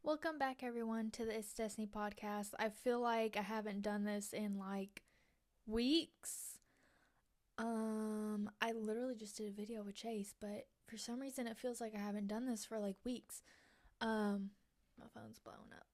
Welcome back, everyone, to the It's Destiny podcast. I feel like I haven't done this in like weeks. I literally just did a video with Chase, but for some reason it feels like I haven't done this for like weeks. My phone's blowing up.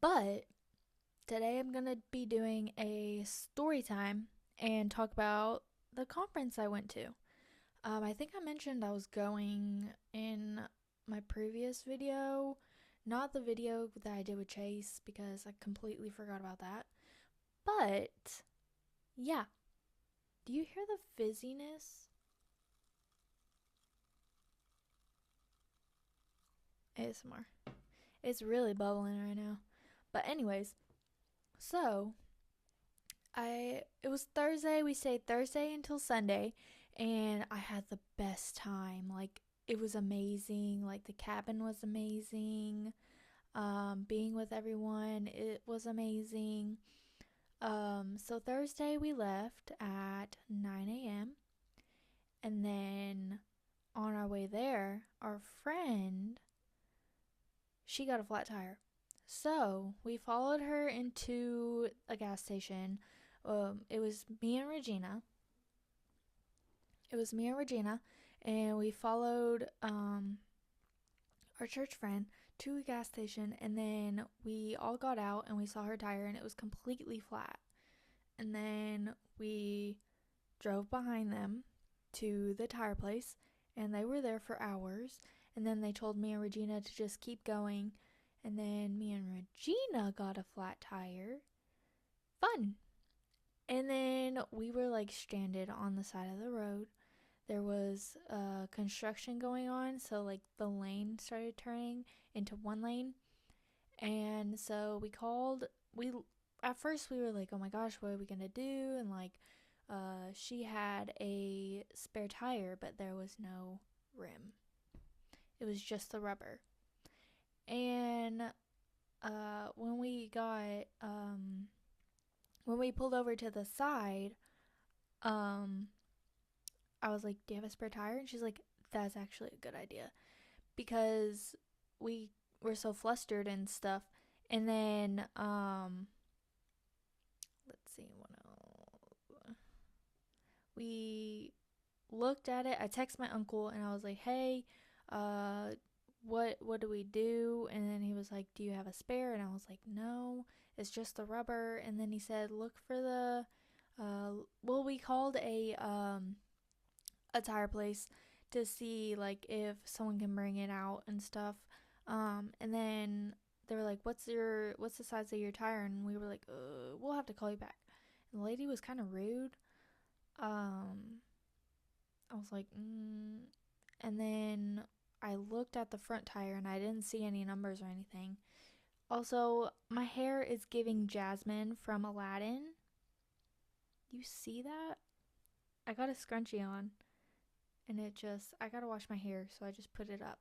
But today I'm gonna be doing a story time and talk about the conference I went to. I think I mentioned I was going in my previous video. Not the video that I did with Chase because I completely forgot about that. But yeah, do you hear the fizziness? ASMR. It's really bubbling right now. But anyways, so it was Thursday. We stayed Thursday until Sunday, and I had the best time. Like, it was amazing. Like, the cabin was amazing. Being with everyone, it was amazing. So Thursday we left at 9 a.m. And then on our way there, our friend, she got a flat tire. So we followed her into a gas station. It was me and Regina. And we followed our church friend to a gas station, and then we all got out and we saw her tire, and it was completely flat. And then we drove behind them to the tire place, and they were there for hours. And then they told me and Regina to just keep going. And then me and Regina got a flat tire. Fun. And then we were like stranded on the side of the road. There was construction going on, so like the lane started turning into one lane. And so we at first we were like, oh my gosh, what are we gonna do? And like she had a spare tire, but there was no rim. It was just the rubber. And when we got when we pulled over to the side, um, I was like, "Do you have a spare tire?" And she's like, "That's actually a good idea," because we were so flustered and stuff. And then let's see what else. We looked at it. I texted my uncle and I was like, "Hey, uh, what do we do?" And then he was like, "Do you have a spare?" And I was like, "No, it's just the rubber." And then he said, "Look for the well, we called a tire place to see like if someone can bring it out and stuff." And then they were like, what's the size of your tire?" And we were like, we'll have to call you back." And the lady was kind of rude. Um, I was like, And then I looked at the front tire and I didn't see any numbers or anything. Also, my hair is giving Jasmine from Aladdin. You see that? I got a scrunchie on, and I gotta wash my hair, so I just put it up.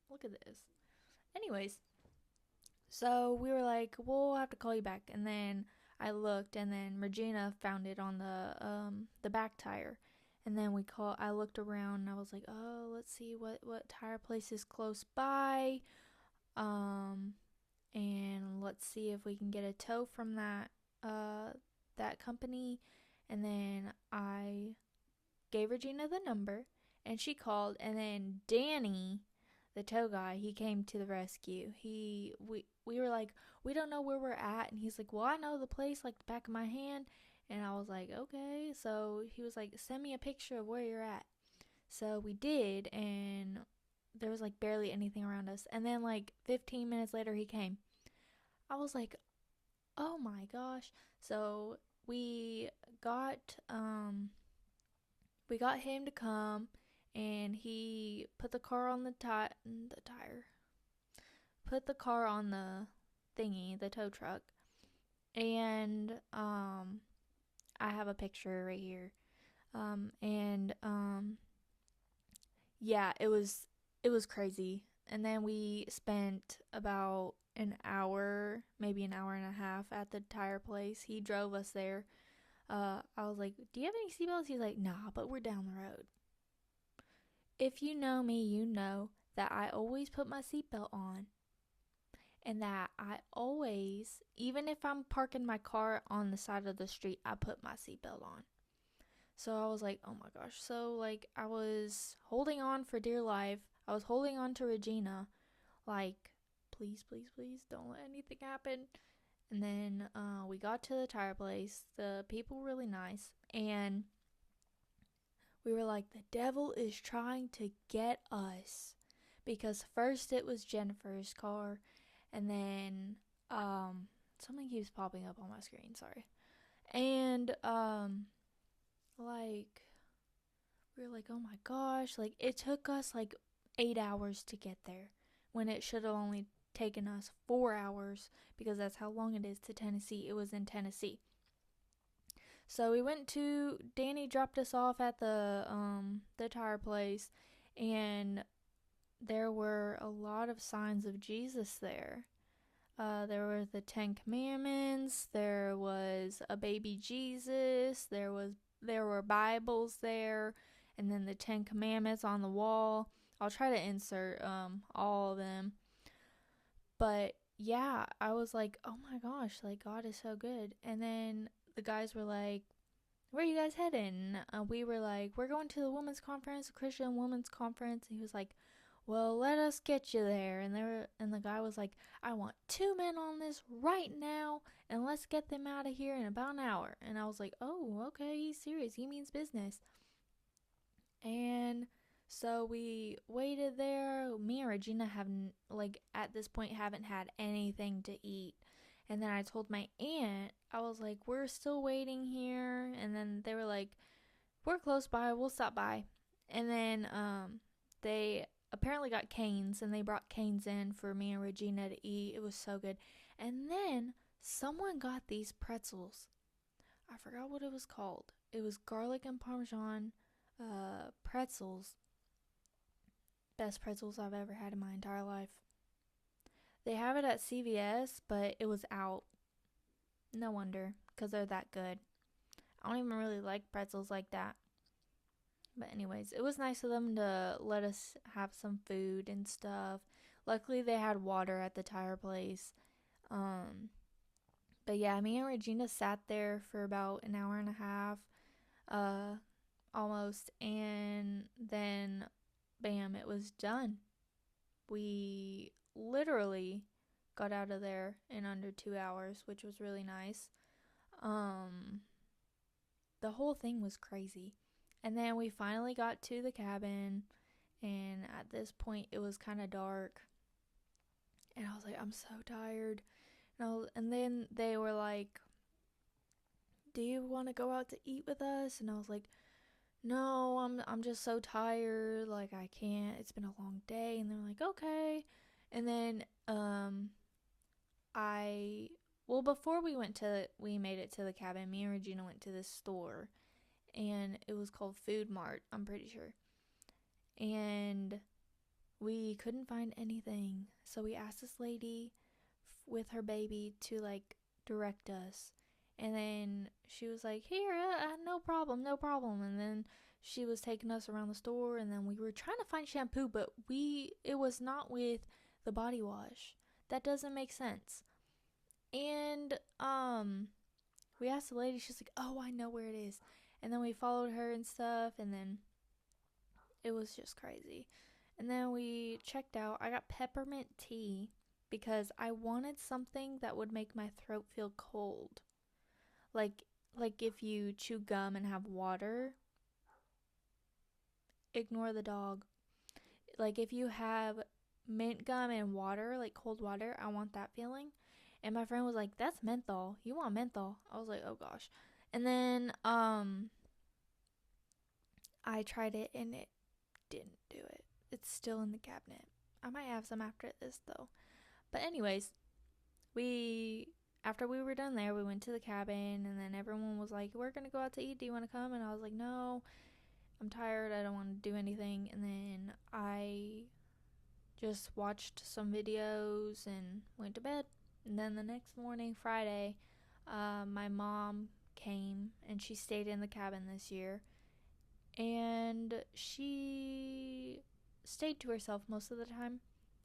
Look at this. Anyways, so we were like, we'll have to call you back. And then I looked, and then Regina found it on the back tire. And then I looked around and I was like, oh, let's see what tire place is close by. And let's see if we can get a tow from that company. And then I gave Regina the number and she called, and then Danny, the tow guy, he came to the rescue. We were like, we don't know where we're at, and he's like, well, I know the place like the back of my hand. And I was like, okay. So he was like, send me a picture of where you're at. So we did, and there was like barely anything around us. And then like 15 minutes later he came. I was like, oh my gosh. So we got we got him to come, and he put the car on the tire. Put the car on the thingy, the tow truck. And I have a picture right here. And yeah, it was crazy. And then we spent about an hour, maybe an hour and a half at the tire place. He drove us there. I was like, "Do you have any seatbelts?" He's like, "Nah, but we're down the road." If you know me, you know that I always put my seatbelt on. and that I always, even if I'm parking my car on the side of the street, I put my seatbelt on. So I was like, oh my gosh. So, like, I was holding on for dear life. I was holding on to Regina, like, please, please, please, don't let anything happen. And then we got to the tire place. The people were really nice. And we were like, the devil is trying to get us. Because first it was Jennifer's car. And then something keeps popping up on my screen. Sorry. And like, we were like, oh my gosh. Like, it took us like 8 hours to get there when it should have only taken us 4 hours, because that's how long it is to Tennessee. It was in Tennessee. So we went to, Danny dropped us off at the tire place, and there were a lot of signs of Jesus there. There were the 10 Commandments, there was a baby Jesus, there were Bibles there, and then the 10 Commandments on the wall. I'll try to insert all of them. But yeah, I was like, oh my gosh, like, God is so good. And then the guys were like, where are you guys heading? We were like, we're going to the women's conference, the Christian women's conference. And he was like, well, let us get you there. And the guy was like, I want 2 men on this right now, and let's get them out of here in about an hour. And I was like, oh, okay, he's serious. He means business. And so we waited there. Me and Regina haven't, like, at this point, haven't had anything to eat. And then I told my aunt, I was like, we're still waiting here. And then they were like, we're close by, we'll stop by. And then they apparently got canes, and they brought canes in for me and Regina to eat. It was so good. And then someone got these pretzels. I forgot what it was called. It was garlic and Parmesan pretzels. Best pretzels I've ever had in my entire life. They have it at CVS, but it was out. No wonder, because they're that good. I don't even really like pretzels like that. But anyways, it was nice of them to let us have some food and stuff. Luckily, they had water at the tire place. But yeah, me and Regina sat there for about an hour and a half, almost, and then, bam, it was done. We literally got out of there in under 2 hours, which was really nice. The whole thing was crazy. And then we finally got to the cabin, and at this point it was kind of dark. And I was like, I'm so tired. And then they were like, do you want to go out to eat with us? And I was like, no, I'm just so tired. Like, I can't. It's been a long day. And they're like, okay. And then before we made it to the cabin, me and Regina went to this store, and it was called Food Mart, I'm pretty sure. And we couldn't find anything. So we asked this lady with her baby to, like, direct us. And then she was like, here, no problem, no problem. And then she was taking us around the store, and then we were trying to find shampoo, but it was not with the body wash. That doesn't make sense. And we asked the lady, she's like, oh, I know where it is. And then we followed her and stuff, and then it was just crazy. And then we checked out. I got peppermint tea because I wanted something that would make my throat feel cold. Like if you chew gum and have water. Ignore the dog. Like, if you have mint gum and water, like cold water, I want that feeling. And my friend was like, that's menthol. You want menthol? I was like, oh gosh. And then I tried it, and it didn't do it. It's still in the cabinet. I might have some after this though. But anyways, after we were done there, we went to the cabin, and then everyone was like, we're gonna go out to eat, do you want to come? And I was like, no, I'm tired, I don't want to do anything. And then I just watched some videos and went to bed. And then the next morning, Friday, my mom came, and she stayed in the cabin this year, and she stayed to herself most of the time.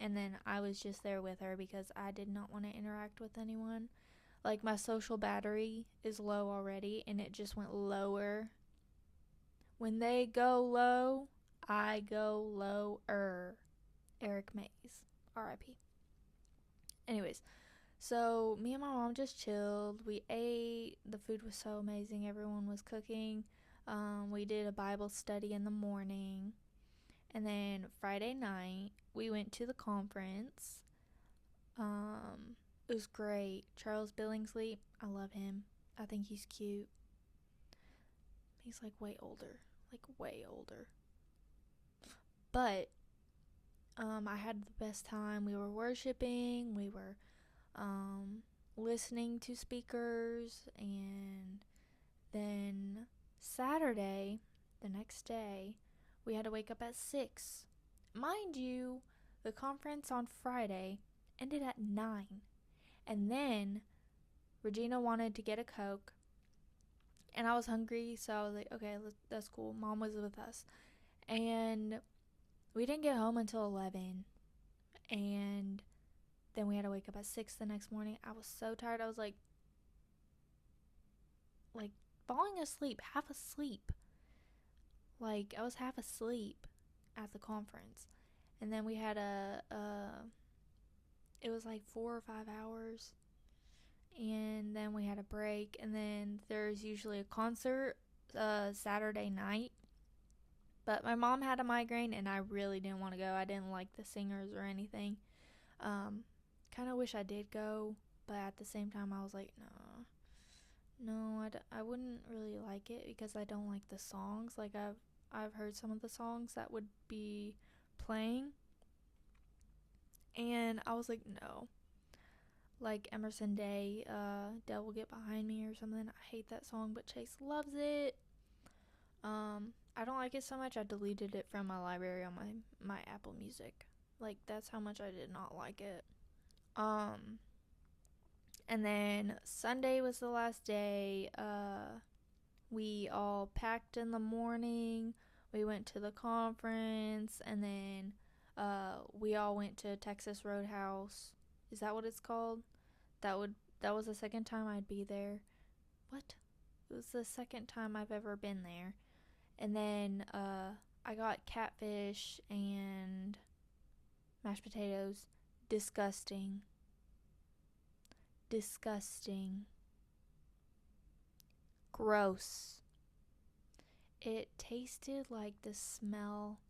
and then I was just there with her because I did not want to interact with anyone. Like, my social battery is low already, and it just went lower. When they go low, I go lower. Eric Mays, R.I.P. Anyways, so me and my mom just chilled. We ate. The food was so amazing. Everyone was cooking. We did a Bible study in the morning. And then Friday night, we went to the conference. It was great. Charles Billingsley, I love him. I think he's cute. He's like way older. But I had the best time. We were worshiping. We were listening to speakers. And then Saturday, the next day, we had to wake up at 6. Mind you, the conference on Friday ended at 9. And then Regina wanted to get a Coke. And I was hungry, so I was like, okay, that's cool. Mom was with us. And we didn't get home until 11. And then we had to wake up at 6 the next morning. I was so tired. I was like falling asleep, half asleep. Like, I was half asleep at the conference. And then we had it was like 4 or 5 hours. And then we had a break. And then there's usually a concert Saturday night. But my mom had a migraine, and I really didn't want to go. I didn't like the singers or anything. Kind of wish I did go, but at the same time, I was like, no, I wouldn't really like it because I don't like the songs. Like, I've heard some of the songs that would be playing, and I was like, no. Like Emerson Day, Devil Get Behind Me or something. I hate that song, but Chase loves it. I don't like it so much, I deleted it from my library on my Apple Music. Like, that's how much I did not like it. And then Sunday was the last day. We all packed in the morning. We went to the conference, and then we all went to Texas Roadhouse. Is that what it's called? That was the second time I'd be there. What? It was the second time I've ever been there. And then I got catfish and mashed potatoes. Disgusting. Gross. It tasted like the smell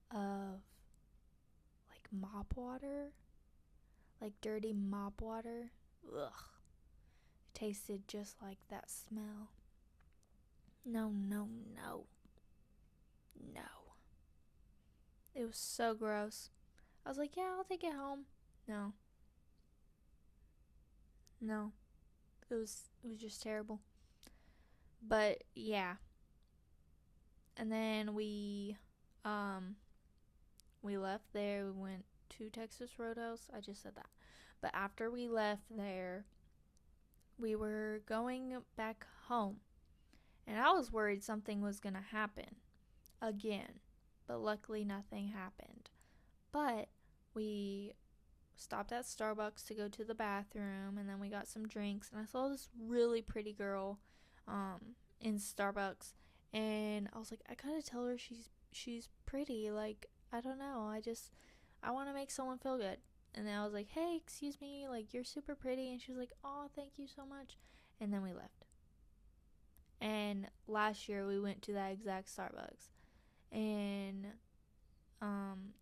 of like mop water. Like dirty mop water. Ugh. It tasted just like that smell. No. It was so gross. I was like, yeah, I'll take it home. No. It was just terrible. But yeah. And then we left there. We went to Texas Roadhouse. I just said that. But after we left there, we were going back home. And I was worried something was going to happen again. But luckily nothing happened. But we stopped at Starbucks to go to the bathroom, and then we got some drinks, and I saw this really pretty girl in Starbucks, and I was like, I gotta tell her she's pretty. Like, I don't know, I want to make someone feel good. And then I was like, hey, excuse me, like, you're super pretty. And she was like, oh, thank you so much. And then we left. And last year we went to that exact Starbucks, and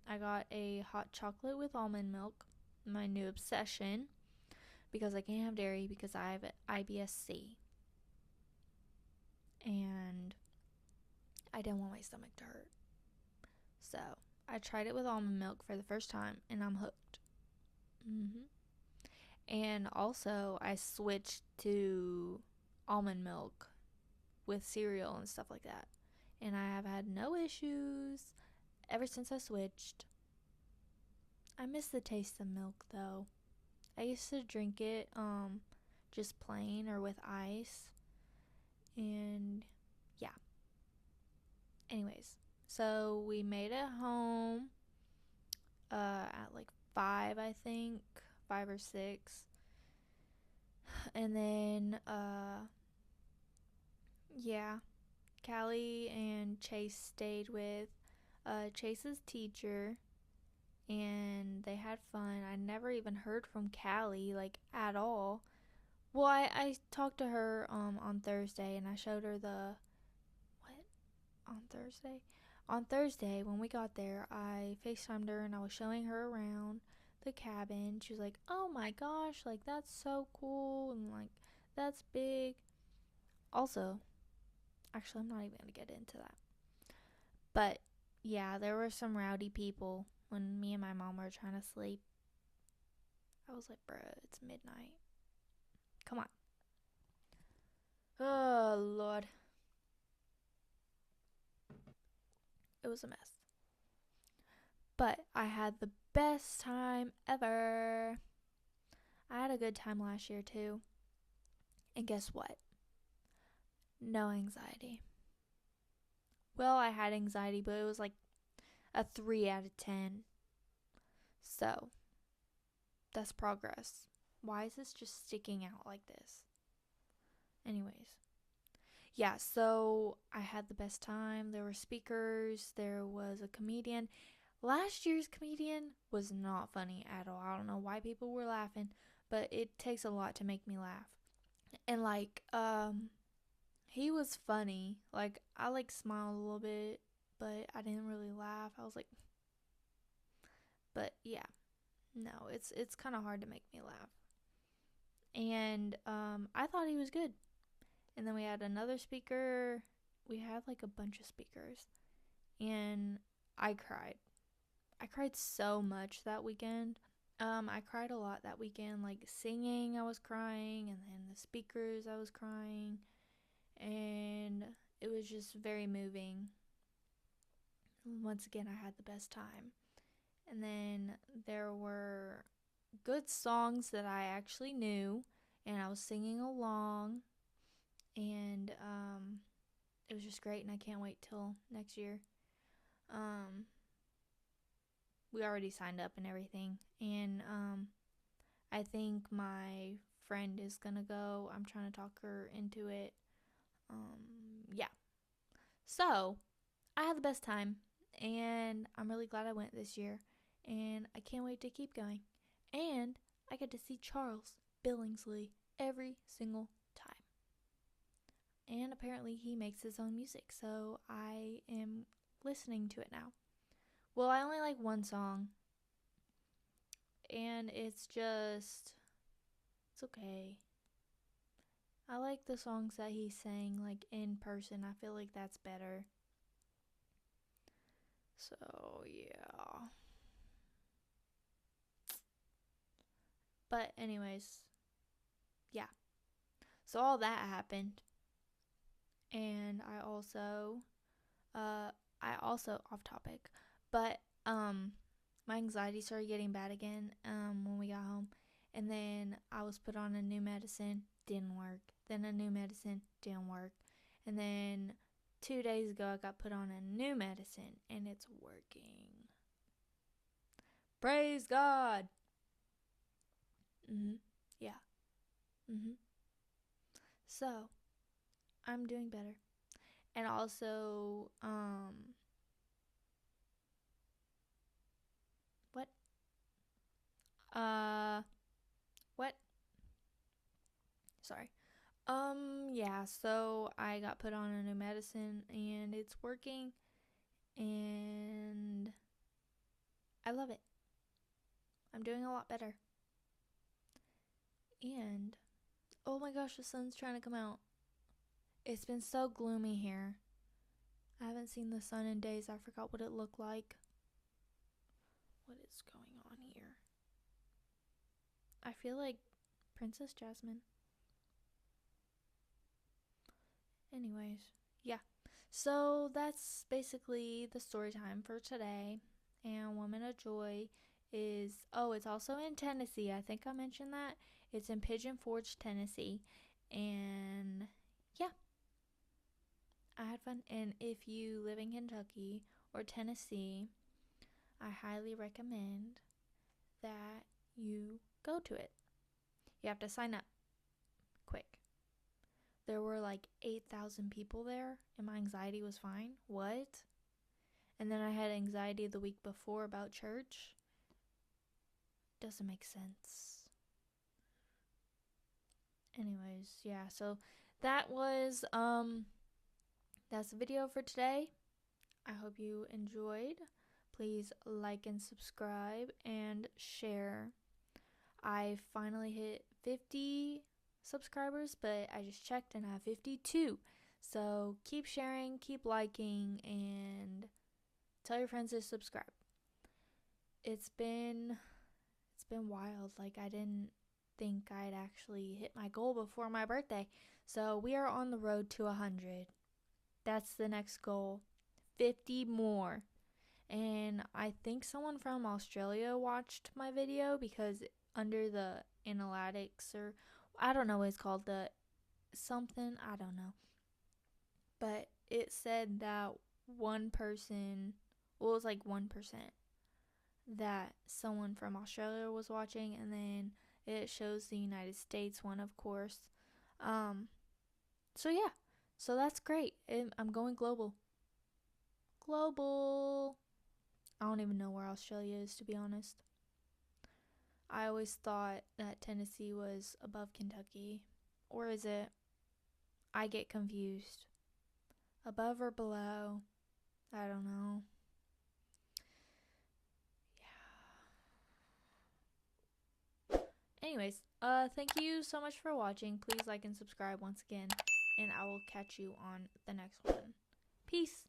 I got a hot chocolate with almond milk, my new obsession, because I can't have dairy because I have IBS-C. And I didn't want my stomach to hurt. So I tried it with almond milk for the first time, and I'm hooked. And also, I switched to almond milk with cereal and stuff like that. And I have had no issues ever since I switched. I miss the taste of milk, though. I used to drink it just plain or with ice. And yeah. Anyways, so we made it home. at like 5, I think, 5 or 6. And then, yeah, Callie and Chase stayed with Chase's teacher, and they had fun. I never even heard from Callie, like, at all. Well, I talked to her on Thursday, and I showed her the what on Thursday. On Thursday, when we got there, I FaceTimed her and I was showing her around the cabin. She was like, "Oh my gosh, like that's so cool," and like that's big. Also, actually, I'm not even gonna get into that. But yeah, there were some rowdy people when me and my mom were trying to sleep. I was like, "Bruh, it's midnight. Come on." Oh Lord, it was a mess. But I had the best time ever. I had a good time last year too. And guess what? No anxiety. Well, I had anxiety, but it was like a 3 out of 10. So, that's progress. Why is this just sticking out like this? Anyways, yeah, so I had the best time. There were speakers, there was a comedian. Last year's comedian was not funny at all. I don't know why people were laughing, but it takes a lot to make me laugh. And like, he was funny. Like, I like smiled a little bit, but I didn't really laugh. I was like, but yeah, no, it's kind of hard to make me laugh. And I thought he was good. And then we had another speaker. We had like a bunch of speakers, and I cried. I cried so much that weekend. I cried a lot that weekend. Like singing, I was crying, and then the speakers, I was crying, and it was just very moving. Once again, I had the best time. And then there were good songs that I actually knew, and I was singing along, and it was just great, and I can't wait till next year. Um, we already signed up and everything, and I think my friend is gonna go. I'm trying to talk her into it. Yeah. So I had the best time, and I'm really glad I went this year, and I can't wait to keep going. And I get to see Charles Billingsley every single time. And apparently, he makes his own music, so I am listening to it now. Well, I only like one song, and it's okay. I like the songs that he sang like in person. I feel like that's better. So, yeah. But anyways, yeah. So all that happened, and I also off topic, but my anxiety started getting bad again when we got home, and then I was put on a new medicine, didn't work. Then a new medicine didn't work, and then 2 days ago I got put on a new medicine, and it's working. Praise God. Mhm. Yeah. Mhm. So I'm doing better, and also what uh what sorry. Yeah, so I got put on a new medicine and it's working, and I love it. I'm doing a lot better. And oh my gosh, the sun's trying to come out. It's been so gloomy here. I haven't seen the sun in days. I forgot what it looked like. What is going on here? I feel like Princess Jasmine. Anyways, yeah. So that's basically the story time for today. And Woman of Joy it's also in Tennessee. I think I mentioned that. It's in Pigeon Forge, Tennessee. And yeah, I had fun. And if you live in Kentucky or Tennessee, I highly recommend that you go to it. You have to sign up quick. There were like 8,000 people there, and my anxiety was fine. What? And then I had anxiety the week before about church. Doesn't make sense. Anyways, yeah, so that was that's the video for today. I hope you enjoyed. Please like and subscribe and share. I finally hit 50 subscribers, but I just checked and I have 52. So keep sharing, keep liking, and tell your friends to subscribe. It's been wild. Like, I didn't think I'd actually hit my goal before my birthday. So we are on the road to 100. That's the next goal. 50 more. And I think someone from Australia watched my video, because under the analytics, or I don't know what it's called, the something, I don't know. But it said that one person, well, it was like 1%, that someone from Australia was watching, and then it shows the United States one, of course. So yeah, so that's great. I'm going global. Global. I don't even know where Australia is, to be honest. I always thought that Tennessee was above Kentucky. Or is it? I get confused. Above or below? I don't know. Yeah. Anyways, thank you so much for watching. Please like and subscribe once again, and I will catch you on the next one. Peace.